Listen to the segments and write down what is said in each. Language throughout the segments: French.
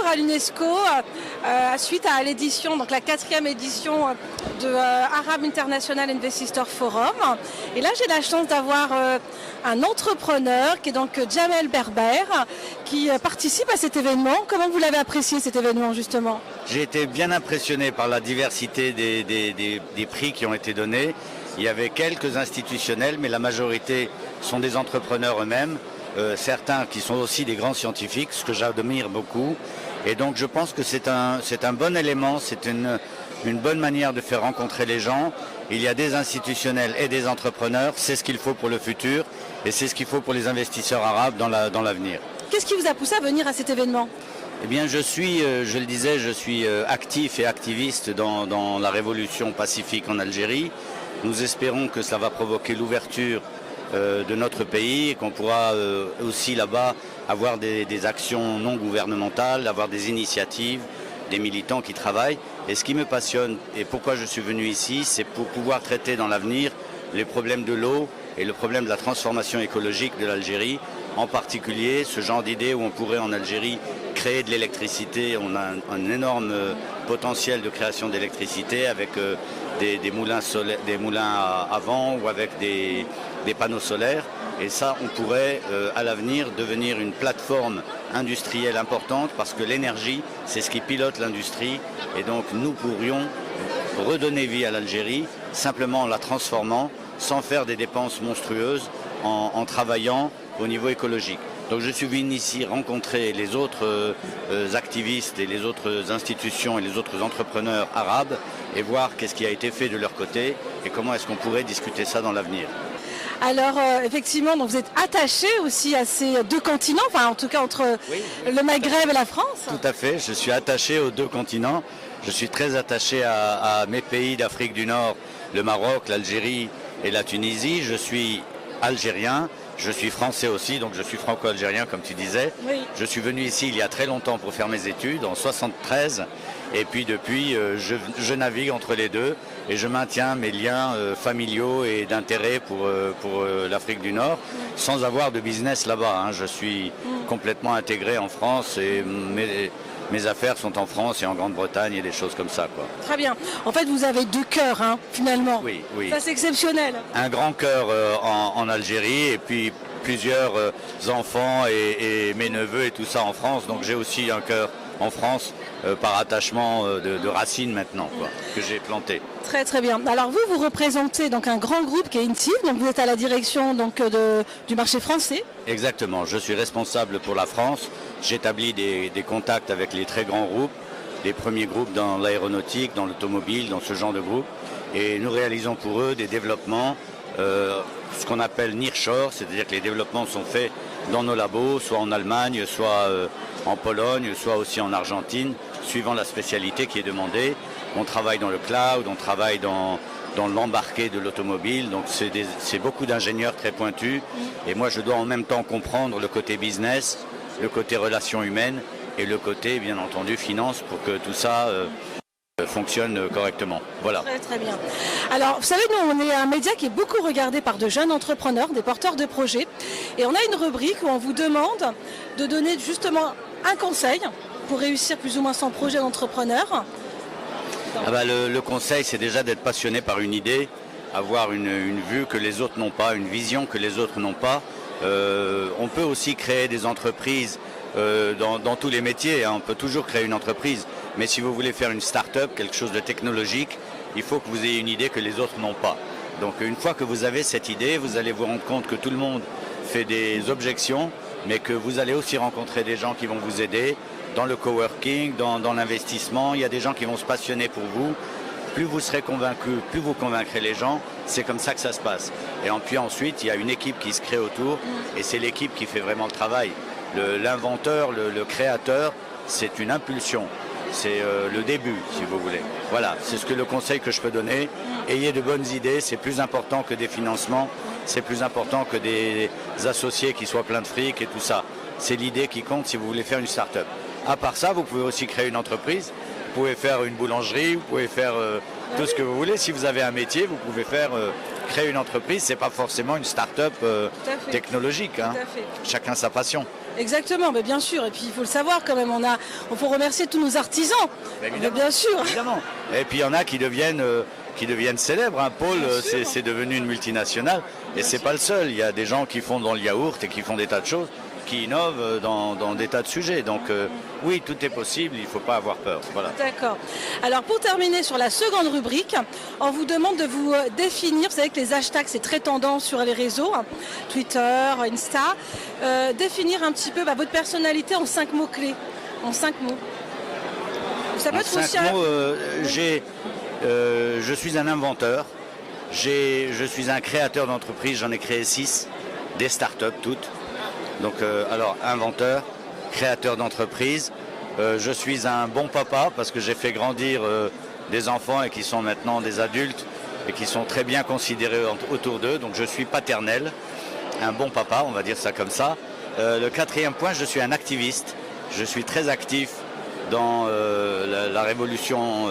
à l'UNESCO suite à l'édition, donc la 4e édition de Arab International Investor Forum. Et là, j'ai la chance d'avoir un entrepreneur qui est donc Jamel Berber qui participe à cet événement. Comment vous l'avez apprécié cet événement justement? J'ai été bien impressionné par la diversité des prix qui ont été donnés. Il y avait quelques institutionnels, mais la majorité sont des entrepreneurs eux-mêmes. Certains qui sont aussi des grands scientifiques, ce que j'admire beaucoup. Et donc je pense que c'est un bon élément, c'est une bonne manière de faire rencontrer les gens. Il y a des institutionnels et des entrepreneurs, c'est ce qu'il faut pour le futur et c'est ce qu'il faut pour les investisseurs arabes dans l'avenir. Qu'est-ce qui vous a poussé à venir à cet événement? Eh bien je le disais, je suis actif et activiste dans la révolution pacifique en Algérie. Nous espérons que ça va provoquer l'ouverture de notre pays et qu'on pourra aussi là-bas avoir des actions non gouvernementales, avoir des initiatives, des militants qui travaillent. Et ce qui me passionne et pourquoi je suis venu ici, c'est pour pouvoir traiter dans l'avenir les problèmes de l'eau et le problème de la transformation écologique de l'Algérie, en particulier ce genre d'idée où on pourrait en Algérie créer de l'électricité. On a un énorme potentiel de création d'électricité avec des moulins à vent ou avec des panneaux solaires. Et ça, on pourrait à l'avenir devenir une plateforme industrielle importante parce que l'énergie, c'est ce qui pilote l'industrie. Et donc nous pourrions redonner vie à l'Algérie simplement en la transformant sans faire des dépenses monstrueuses en travaillant au niveau écologique. Donc je suis venu ici rencontrer les autres activistes et les autres institutions et les autres entrepreneurs arabes et voir qu'est-ce qui a été fait de leur côté et comment est-ce qu'on pourrait discuter ça dans l'avenir. Alors effectivement, donc vous êtes attaché aussi à ces deux continents, enfin en tout cas entre le Maghreb et la France. Tout à fait, je suis attaché aux deux continents. Je suis très attaché à mes pays d'Afrique du Nord, le Maroc, l'Algérie et la Tunisie. Je suis algérien. Je suis français aussi, donc je suis franco-algérien comme tu disais. Oui. Je suis venu ici il y a très longtemps pour faire mes études, en 73. Et puis depuis, je navigue entre les deux et je maintiens mes liens familiaux et d'intérêt pour l'Afrique du Nord, sans avoir de business là-bas. Hein. Je suis complètement intégré en France et mes affaires sont en France et en Grande-Bretagne et des choses comme ça, quoi. Très bien. En fait, vous avez deux cœurs, hein, finalement. Oui, oui. Ça, c'est exceptionnel. Un grand cœur en Algérie et puis plusieurs enfants et mes neveux et tout ça en France. Donc j'ai aussi un cœur en France par attachement de racines maintenant, quoi, que j'ai planté. Très très bien. Alors vous représentez donc un grand groupe qui est Intiv, donc vous êtes à la direction donc du marché français. Exactement, je suis responsable pour la France. J'établis des contacts avec les très grands groupes, les premiers groupes dans l'aéronautique, dans l'automobile, dans ce genre de groupe. Et nous réalisons pour eux des développements, ce qu'on appelle nearshore, c'est-à-dire que les développements sont faits dans nos labos, soit en Allemagne, soit en Pologne, soit aussi en Argentine, suivant la spécialité qui est demandée. On travaille dans le cloud, on travaille dans l'embarqué de l'automobile, donc c'est beaucoup d'ingénieurs très pointus. Et moi, je dois en même temps comprendre le côté business, le côté relations humaines et le côté, bien entendu, finance pour que tout ça fonctionne correctement. Voilà. Très très bien. Alors, vous savez, nous, on est un média qui est beaucoup regardé par de jeunes entrepreneurs, des porteurs de projets. Et on a une rubrique où on vous demande de donner justement un conseil pour réussir plus ou moins son projet d'entrepreneur. Ah bah, le conseil, c'est déjà d'être passionné par une idée, avoir une vue que les autres n'ont pas, une vision que les autres n'ont pas. On peut aussi créer des entreprises dans tous les métiers, hein. On peut toujours créer une entreprise. Mais si vous voulez faire une start-up, quelque chose de technologique, il faut que vous ayez une idée que les autres n'ont pas. Donc une fois que vous avez cette idée, vous allez vous rendre compte que tout le monde fait des objections, mais que vous allez aussi rencontrer des gens qui vont vous aider dans le coworking, dans l'investissement. Il y a des gens qui vont se passionner pour vous. Plus vous serez convaincu, plus vous convaincrez les gens. C'est comme ça que ça se passe. Et puis ensuite, il y a une équipe qui se crée autour et c'est l'équipe qui fait vraiment le travail. L'inventeur, le créateur, c'est une impulsion. C'est le début, si vous voulez. Voilà, c'est le conseil que je peux donner. Ayez de bonnes idées, c'est plus important que des financements, c'est plus important que des associés qui soient pleins de fric et tout ça. C'est l'idée qui compte si vous voulez faire une start-up. À part ça, vous pouvez aussi créer une entreprise, vous pouvez faire une boulangerie, vous pouvez faire tout ce que vous voulez. Si vous avez un métier, vous pouvez créer une entreprise. Ce n'est pas forcément une start-up technologique. Hein. Chacun sa passion. Exactement, mais bien sûr. Et puis il faut le savoir quand même. On faut remercier tous nos artisans. Mais bien sûr. Évidemment. Et puis il y en a qui deviennent célèbres. Hein. Paul, c'est devenu une multinationale. Et c'est pas le seul. Il y a des gens qui font dans le yaourt et qui font des tas de choses, qui innovent dans des tas de sujets. Donc oui, tout est possible. Il ne faut pas avoir peur. Voilà. D'accord. Alors pour terminer sur la seconde rubrique, on vous demande de vous définir. Vous savez que les hashtags c'est très tendance sur les réseaux, Twitter, Insta. Définir un petit peu votre personnalité en 5 mots clés. En 5 mots. Ça peut être aussi je suis un inventeur. Je suis un créateur d'entreprise. J'en ai créé 6, des startups toutes. Donc alors inventeur, créateur d'entreprise. Je suis un bon papa parce que j'ai fait grandir des enfants et qui sont maintenant des adultes et qui sont très bien considérés autour d'eux. Donc je suis paternel, un bon papa, on va dire ça comme ça. Le 4e point, je suis un activiste. Je suis très actif dans la révolution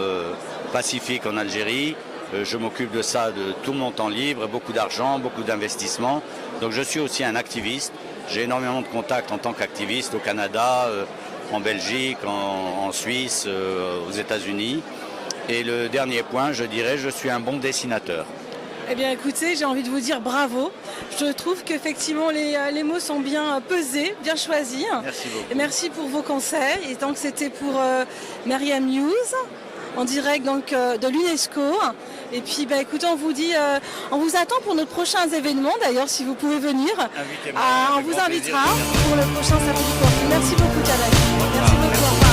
pacifique en Algérie. Je m'occupe de ça de tout mon temps libre, beaucoup d'argent, beaucoup d'investissements. Donc je suis aussi un activiste. J'ai énormément de contacts en tant qu'activiste au Canada, en Belgique, en Suisse, aux États-Unis. Et le dernier point, je dirais, je suis un bon dessinateur. Eh bien écoutez, j'ai envie de vous dire bravo. Je trouve qu'effectivement les mots sont bien pesés, bien choisis. Merci beaucoup. Et merci pour vos conseils. Et donc c'était pour Myriam News, en direct donc de l'UNESCO. Et puis écoutez, on vous attend pour nos prochains événements. D'ailleurs, si vous pouvez venir, invitez-moi. on vous invitera pour le prochain Samedi Coffee. Merci beaucoup, Tadej. Merci beaucoup.